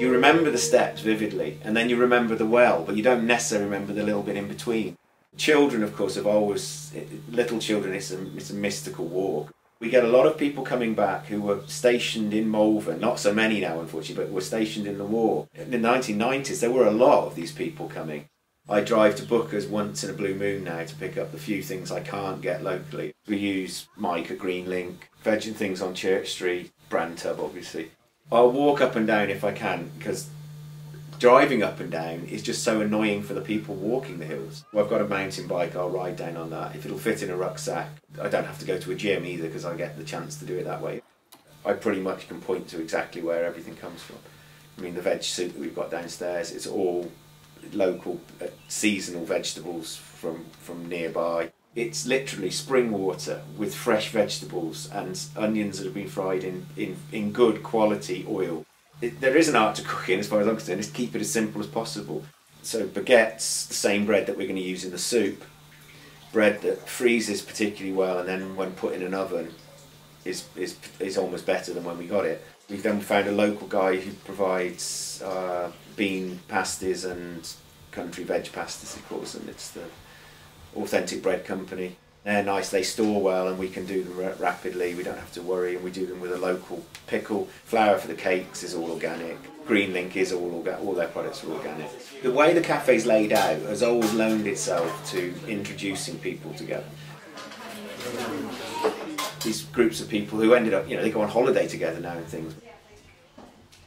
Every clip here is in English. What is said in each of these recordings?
You remember the steps vividly, and then you remember the well, but you don't necessarily remember the little bit in between. Children, of course, have always, little children, it's a mystical walk. We get a lot of people coming back who were stationed in Malvern, not so many now unfortunately, but were stationed in the war. In the 1990s there were a lot of these people coming. I drive to Bookers once in a blue moon now to pick up the few things I can't get locally. We use Mike at Greenlink, veg and things on Church Street, Brantub obviously. I'll walk up and down if I can, because driving up and down is just so annoying for the people walking the hills. Well, I've got a mountain bike, I'll ride down on that. If it'll fit in a rucksack, I don't have to go to a gym either because I get the chance to do it that way. I pretty much can point to exactly where everything comes from. I mean, the veg soup that we've got downstairs, it's all local, seasonal vegetables from nearby. It's literally spring water with fresh vegetables and onions that have been fried in good quality oil. There is an art to cooking as far as I'm concerned, is keep it as simple as possible. So baguette's the same bread that we're going to use in the soup. Bread that freezes particularly well and then when put in an oven is almost better than when we got it. We've then found a local guy who provides bean pasties and country veg pasties, he calls them. It's the Authentic Bread Company. They're nice, they store well and we can do them rapidly, we don't have to worry, and we do them with a local pickle. Flour for the cakes is all organic. Greenlink is all organic, all their products are organic. The way the cafe's laid out has always loaned itself to introducing people together. These groups of people who ended up, they go on holiday together now and things.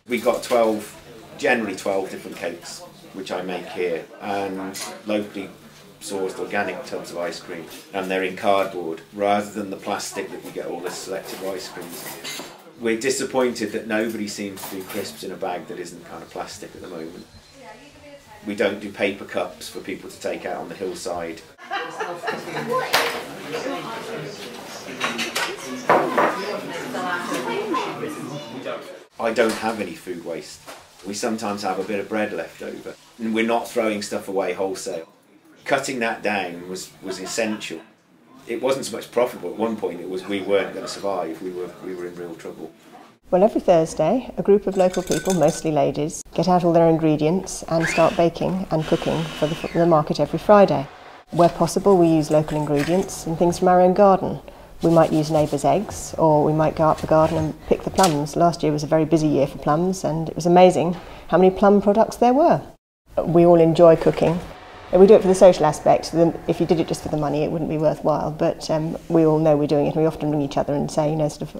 We got generally 12 different cakes, which I make here, and locally sourced organic tubs of ice cream, and they're in cardboard rather than the plastic that we get all the selected ice creams in. We're disappointed that nobody seems to do crisps in a bag that isn't kind of plastic at the moment. We don't do paper cups for people to take out on the hillside. I don't have any food waste. We sometimes have a bit of bread left over, and we're not throwing stuff away wholesale. Cutting that down was essential. It wasn't so much profitable at one point, it was we weren't going to survive, we were in real trouble. Well, every Thursday, a group of local people, mostly ladies, get out all their ingredients and start baking and cooking for the market every Friday. Where possible, we use local ingredients and things from our own garden. We might use neighbours' eggs, or we might go up the garden and pick the plums. Last year was a very busy year for plums, and it was amazing how many plum products there were. We all enjoy cooking. We do it for the social aspect. If you did it just for the money, it wouldn't be worthwhile. But we all know we're doing it. We often ring each other and say, sort of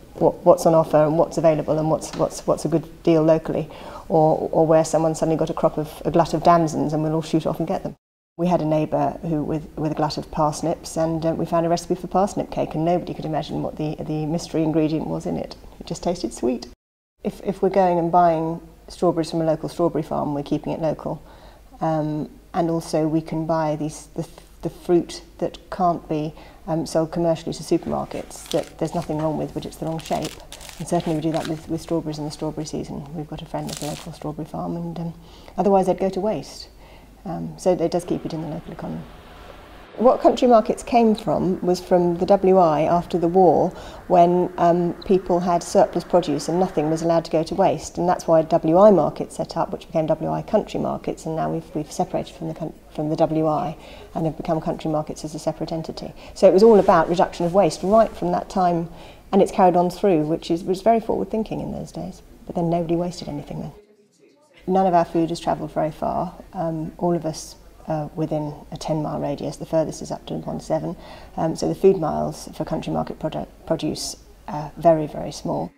what's on offer and what's available and what's a good deal locally, or where someone suddenly got a glut of damsons, and we'll all shoot off and get them. We had a neighbour who with a glut of parsnips, and we found a recipe for parsnip cake, and nobody could imagine what the mystery ingredient was in it. It just tasted sweet. If we're going and buying strawberries from a local strawberry farm, we're keeping it local. And also we can buy the fruit that can't be sold commercially to supermarkets, that there's nothing wrong with, but it's the wrong shape. And certainly we do that with strawberries in the strawberry season. We've got a friend at a local strawberry farm, and otherwise they'd go to waste. So it does keep it in the local economy. What country markets came from was from the WI after the war, when people had surplus produce and nothing was allowed to go to waste, and that's why WI markets set up, which became WI Country Markets, and now we've separated from the WI and have become country markets as a separate entity. So it was all about reduction of waste right from that time, and it's carried on through, which was very forward thinking in those days. But then nobody wasted anything then. None of our food has travelled very far. All of us within a 10-mile radius. The furthest is up to 1.7. So the food miles for country market produce are very, very small.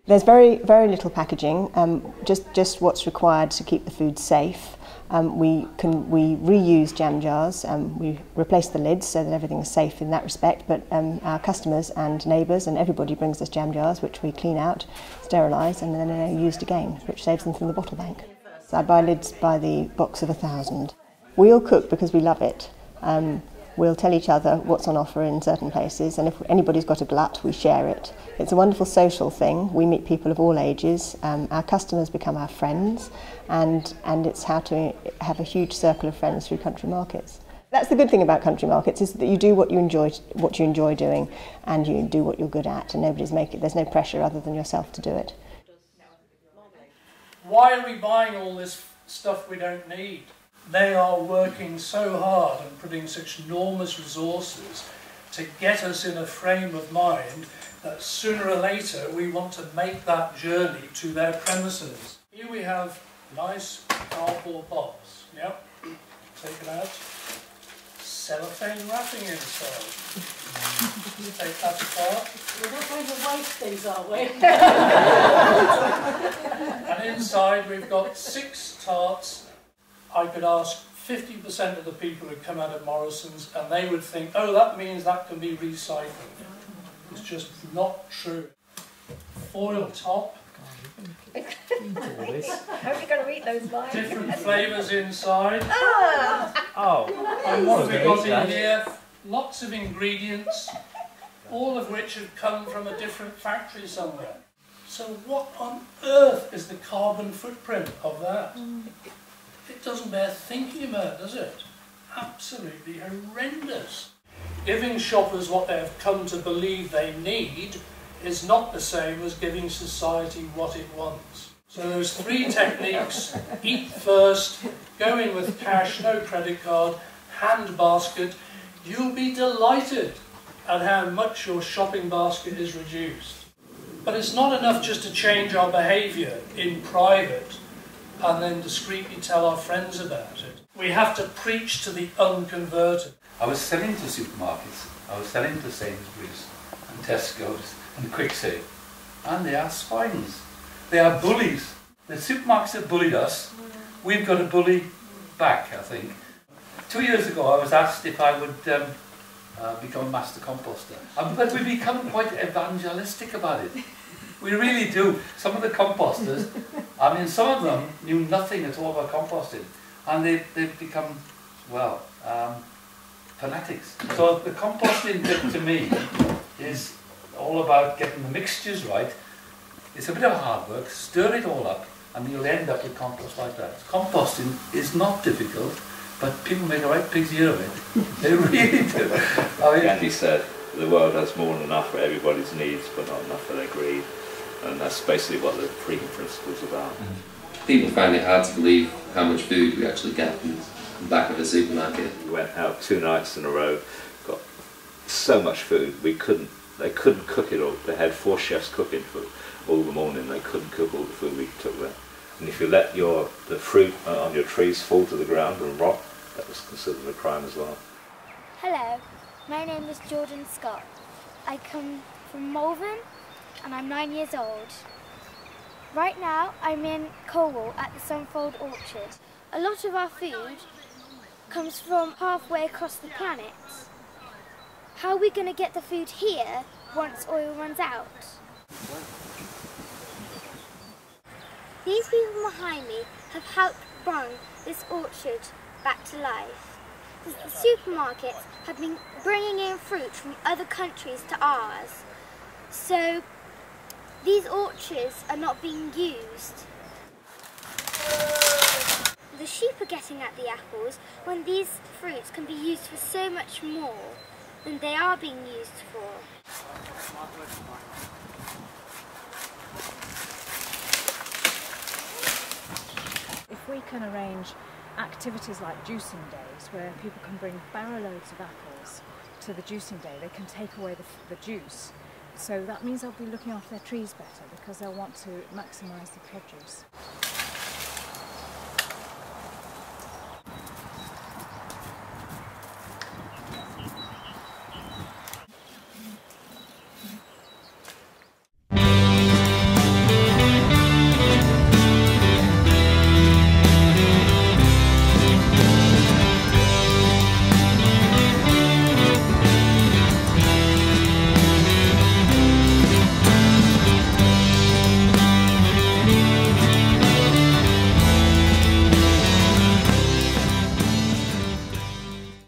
There's very, very little packaging, just what's required to keep the food safe. We reuse jam jars, we replace the lids so that everything is safe in that respect, but our customers and neighbours and everybody brings us jam jars, which we clean out, sterilise, and then they're used again, which saves them from the bottle bank. So I buy lids by the box of 1,000. We all cook because we love it. We'll tell each other what's on offer in certain places, and if anybody's got a glut, we share it. It's a wonderful social thing. We meet people of all ages. Our customers become our friends, and it's how to have a huge circle of friends through country markets. That's the good thing about country markets, is that you do what you enjoy doing, and you do what you're good at, and there's no pressure other than yourself to do it. Why are we buying all this stuff we don't need? They are working so hard and putting such enormous resources to get us in a frame of mind that sooner or later we want to make that journey to their premises. Here we have nice cardboard box. Yep, take it out. Cellophane wrapping inside. Take that apart. We're not going to waste these, are we? And inside we've got 6 tarts. I could ask 50% of the people who come out of Morrison's and they would think, oh, that means that can be recycled. It's just not true. Foil top. How are you going to eat those lines? Different flavours inside. Oh. And what have we got in here? Lots of ingredients, all of which have come from a different factory somewhere. So what on earth is the carbon footprint of that? It doesn't bear thinking about, does it? Absolutely horrendous. Giving shoppers what they have come to believe they need is not the same as giving society what it wants. So those 3 techniques: eat first, go in with cash, no credit card, hand basket. You'll be delighted at how much your shopping basket is reduced. But it's not enough just to change our behaviour in private and then discreetly tell our friends about it. We have to preach to the unconverted. I was selling to supermarkets, I was selling to Sainsbury's and Tesco's and Quicksave, and they are swines. They are bullies. The supermarkets have bullied us. We've got to bully back, I think. 2 years ago I was asked if I would become a master composter. But we become quite evangelistic about it. We really do. Some of the composters, I mean, some of them knew nothing at all about composting, and they've become, well, fanatics. So the composting bit to me is all about getting the mixtures right. It's a bit of hard work. Stir it all up and you'll end up with compost like that. Composting is not difficult, but people make a right pig's ear of it. They really do. I mean, Gandhi said the world has more than enough for everybody's needs, but not enough for their greed. And that's basically what the freedom principle is about. People find it hard to believe how much food we actually get from the back of a supermarket. We went out 2 nights in a row, got so much food, they couldn't cook it all. They had 4 chefs cooking for all the morning. They couldn't cook all the food we took there. And if you let the fruit on your trees fall to the ground and rot, that was considered a crime as well. Hello, my name is Jordan Scott. I come from Malvern and I'm 9 years old. Right now I'm in Colwall at the Colwall Orchard. A lot of our food comes from halfway across the planet. How are we going to get the food here once oil runs out? These people behind me have helped bring this orchard back to life. The supermarkets have been bringing in fruit from other countries to ours. So these orchards are not being used. The sheep are getting at the apples when these fruits can be used for so much more than they are being used for. If we can arrange activities like juicing days where people can bring barrow loads of apples to the juicing day, they can take away the juice. So that means they'll be looking after their trees better because they'll want to maximise the produce.